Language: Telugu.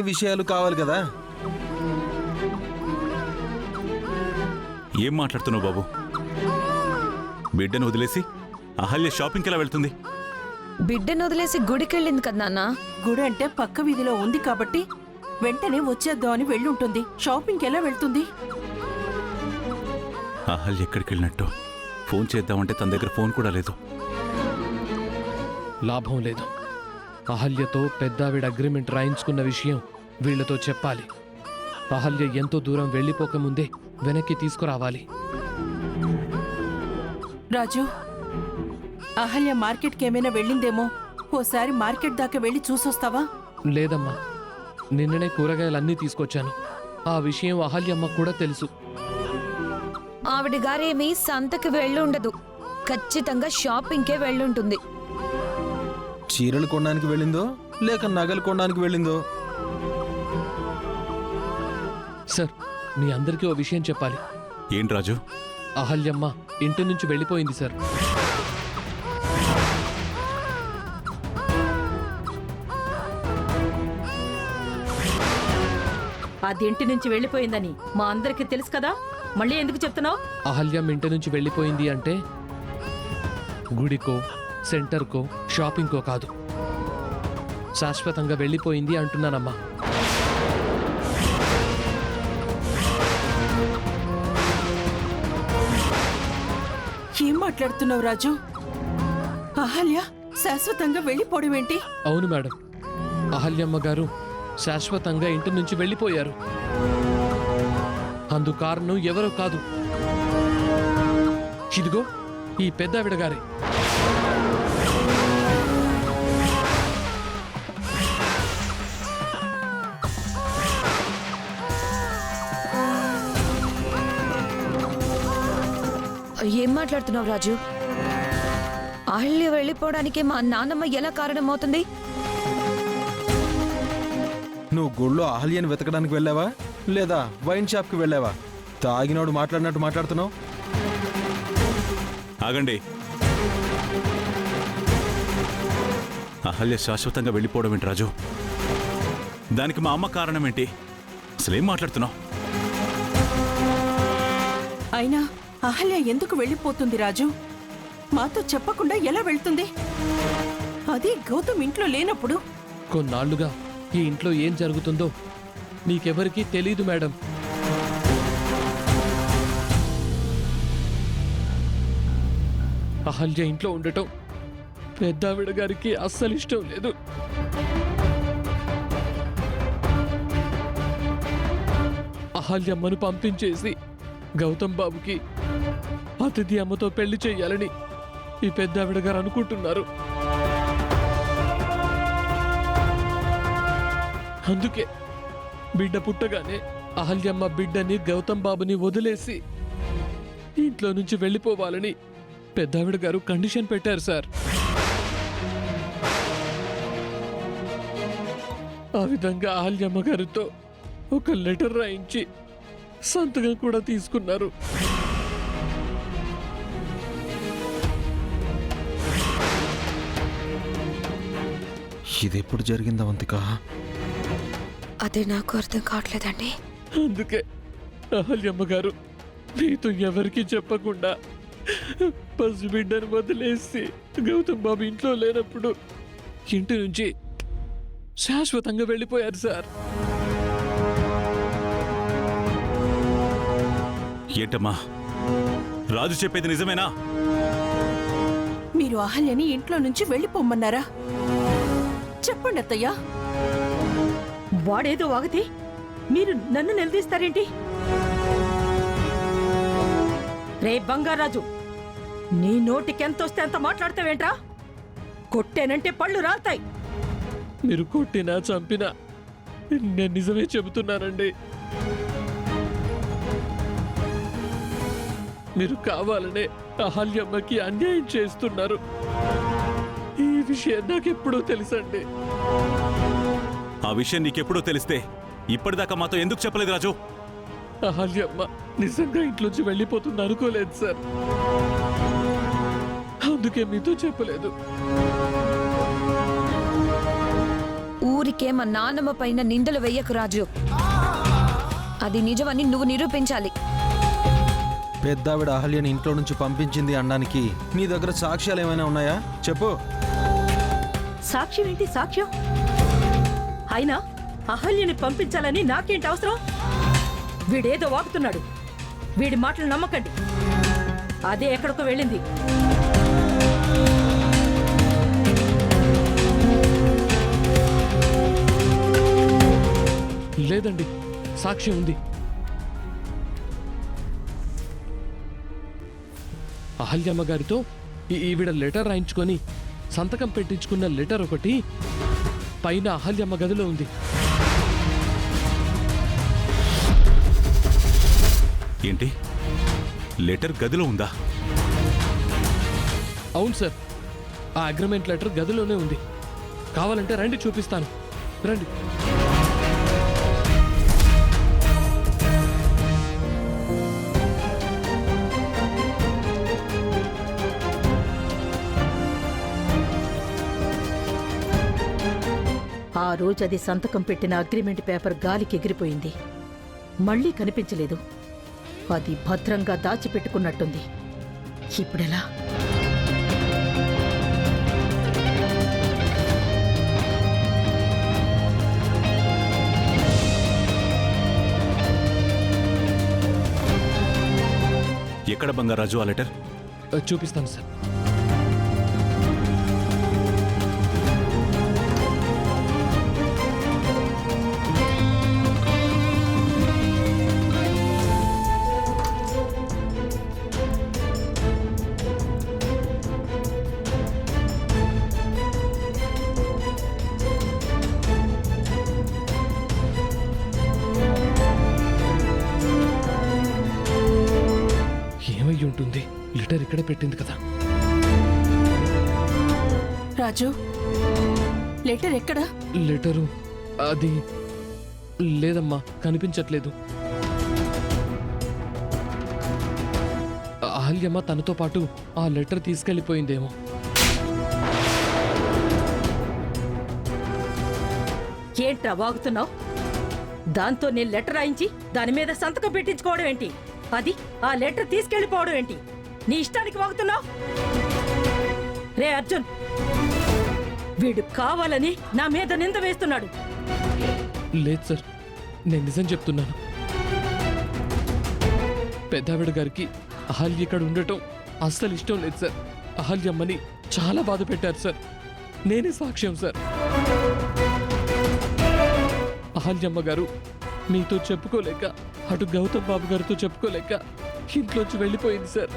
విషయాలు కావాలి కదా. ఏం మాట్లాడుతున్నావు బాబు? బిడ్డను వదిలేసి అహల్య షాపింగ్కి ఎలా వెళ్తుంది? బిడ్డను వదిలేసి గుడికెళ్ళింది కదా నాన్న. గుడి అంటే పక్క వీధిలో ఉంది కాబట్టి వెంటనే వచ్చేద్దాం అని వెళ్ళుంటుంది. షాపింగ్కి ఎలా వెళ్తుంది? అహల్య ఎక్కడికి వెళ్ళినట్టు? ఫోన్ చేద్దామంటే తన దగ్గర ఫోన్ కూడా లేదు. లాభం లేదు. అహల్యతో పెద్దావిడ అగ్రిమెంట్ రాయించుకున్న విషయం వీళ్లతో చెప్పాలి. అహల్య ఎంతో దూరం వెళ్ళిపోకముందే వెనక్కి తీసుకురావాలి. రాజు, అహల్య మార్కెట్కి ఏమైనా వెళ్ళిందేమో. ఓసారి మార్కెట్ దాకా వెళ్ళి చూసొస్తావా? లేదమ్మా, నిన్ననే కూరగాయలన్నీ తీసుకొచ్చాను. ఆ విషయం అహల్యమ్మ కూడా తెలుసు. ఆవిడ గారేమీ సంతకి వెళ్ళుండదు. ఖచ్చితంగా షాపింగ్కే వెళ్ళుంటుంది. చీరలు కొనడానికి వెళ్ళిందో లేక నగలు కొనడానికి వెళ్ళిందో? సార్, మీ అందరికీ ఓ విషయం చెప్పాలి. ఏంటి రాజు? అహల్యమ్మ ఇంటి నుంచి వెళ్ళిపోయింది సార్. అదేంటి నుంచి వెళ్ళిపోయిందని మా అందరికీ తెలుసు కదా, మళ్ళీ ఎందుకు చెప్తున్నావు? అహల్యమ్మ ఇంటి నుంచి వెళ్ళిపోయింది అంటే గుడికో, సెంటర్కో, షాపింగ్కో కాదు, శాశ్వతంగా వెళ్ళిపోయింది అంటున్నానమ్మా. ఏం మాట్లాడుతున్నావు రాజు? అహల్య శాశ్వతంగా వెళ్ళిపోవడం ఏంటి? అవును మేడం, అహల్యమ్మ గారు శాశ్వతంగా ఇంటి నుంచి వెళ్ళిపోయారు. అందు కారణం ఎవరో కాదు, ఇదిగో ఈ పెద్దావిడ గారే. ఏం మాట్లాడుతున్నావు రాజు? అహల్య వెళ్ళిపోవడానికి మా నాన్నమ్మ ఎలా కారణమవుతుంది? నువ్వు గుళ్ళో అహల్యని వెతకడానికి వెళ్ళావా లేదా వైన్ షాప్కి వెళ్ళావా? తాగినోడు మాట్లాడినట్టు మాట్లాడుతున్నావు. ఆగండి. అహల్య శాశ్వతంగా వెళ్ళిపోవడం ఏంటి రాజు? దానికి మా అమ్మ కారణం ఏంటి? అసలేం మాట్లాడుతున్నావు? అయినా అహల్య ఎందుకు వెళ్ళిపోతుంది రాజు? మాతో చెప్పకుండా ఎలా వెళ్తుంది? అది గౌతమ్ ఇంట్లో లేనప్పుడు. కొన్నాళ్లుగా ఈ ఇంట్లో ఏం జరుగుతుందో మీకెవరికీ తెలీదు మేడం. అహల్య ఇంట్లో ఉండటం పెద్దావిడ గారికి అస్సలు ఇష్టం లేదు. అహల్యమ్మను పంపించేసి గౌతమ్ బాబుకి అతిథి అమ్మతో పెళ్లి చెయ్యాలని ఈ పెద్దావిడ గారు అనుకుంటున్నారు. అందుకే బిడ్డ పుట్టగానే అహల్యమ్మ బిడ్డని గౌతమ్ బాబుని వదిలేసి ఇంట్లో నుంచి వెళ్ళిపోవాలని పెద్దావిడ గారు కండిషన్ పెట్టారు సార్. ఆ విధంగా అహల్యమ్మ గారితో ఒక లెటర్ రాయించి సంతకం కూడా తీసుకున్నారు. ఇది ఎప్పుడు జరిగింది అవంతిక? అదే నాకు అర్థం కావట్లేదండి. అందుకే అహల్యమ్మ గారు మీతో ఎవరికి చెప్పకుండా పసిబిడ్డను వదిలేసి గౌతమ్ బాబు ఇంట్లో లేనప్పుడు ఇంటి నుంచి శాశ్వతంగా వెళ్ళిపోయారు సార్. ఏంటమ్మా, రాజు చెప్పేది నిజమేనా? మీరు అహల్యని ఇంట్లో నుంచి వెళ్ళిపోమ్మన్నారా? చెప్పండి అత్తయ్యా. వాడేదో వాగితే మీరు నన్ను నిలదీస్తారేంటి? రే బంగారాజు, నీ నోటికెంతొస్తే అంత మాట్లాడతావేంట్రా? కొట్టేనంటే పళ్ళు రాలుతాయి. మీరు కొట్టినా చంపినా నేను నిజమే చెబుతున్నానండి. మీరు కావాలనే అహల్యమ్మకి అన్యాయం చేస్తున్నారు. ఈ విషయం నాకెప్పుడూ తెలుసండి. ఆ విషయం నీకెప్పుడో తెలిస్తే ఇప్పటిదాకా మాతో ఎందుకు చెప్పలేదు రాజు? అహల్యమ్మ నిజంగా ఇంట్లోంచి వెళ్ళిపోతుంది అనుకోలేదు సార్. అందుకే మీతో చెప్పలేదు. ఊరికే మా నాన్నమ్మ పైన నిందలు వెయ్యకు రాజు. అది నిజమని నువ్వు నిరూపించాలి. పెద్దావిడ అహల్యని ఇంట్లో నుంచి పంపించింది అనడానికి నీ దగ్గర సాక్ష్యాలు ఏమైనా ఉన్నాయా? చెప్పు. సాక్ష్యం ఏంటి సాక్ష్యం? అయినా అహల్యని పంపించాలని నాకేంటి అవసరం? వీడేదో వాగుతున్నాడు. వీడి మాటలు నమ్మకండి. అదే ఎక్కడికో వెళ్ళింది. లేదండి, సాక్ష్యం ఉంది. అహల్యమ్మ గారితో ఈవిడ లెటర్ రాయించుకొని సంతకం పెట్టించుకున్న లెటర్ ఒకటి పైన అహల్యమ్మ గదిలో ఉంది. ఏంటి, లెటర్ గదిలో ఉందా? అవును సార్, ఆ అగ్రిమెంట్ లెటర్ గదిలోనే ఉంది. కావాలంటే రండి, చూపిస్తాను. రండి. ఆ రోజు అది సంతకం పెట్టిన అగ్రిమెంట్ పేపర్ గాలికి ఎగిరిపోయింది. మళ్ళీ కనిపించలేదు. అది భద్రంగా దాచిపెట్టుకున్నట్టుంది. ఇప్పుడెలా? ఎక్కడ బంగారాజు ఆ లెటర్? చూపిస్తాను సార్. ఏమై ఉంటుంది? లెటర్ ఇక్కడే పెట్టింది కదా. రాజు, లెటర్ ఎక్కడా? లెటరు అది లేదమ్మా, కనిపించట్లేదు. అహల్యమ్మ తనతో పాటు ఆ లెటర్ తీసుకెళ్లిపోయిందేమో. ఏంట్రా వాగుతున్నావు? దాంతో నేను లెటర్ రాయించి దాని మీద సంతకం పెట్టించుకోవడం ఏంటి? అది ఆ లెటర్ తీసుకెళ్లిపోవడం ఏంటి? నీ ఇష్టానికి వాగుతున్నావు? రే అర్జున్, వీడు కావాలని నా మీద నింద వేస్తున్నాడు. లేదు సార్, నేను నిజం చెప్తున్నాను. పెద్దావిడ గారికి అహల్య ఇక్కడ ఉండటం అస్సలు ఇష్టం లేదు సార్. అహల్యమ్మని చాలా బాధ పెట్టారు సార్. నేనే సాక్ష్యం సార్. అహల్యమ్మ గారు మీతో చెప్పుకోలేక, అటు గౌతమ్ బాబు గారితో చెప్పుకోలేక ఇంట్లోంచి వెళ్ళిపోయింది సార్.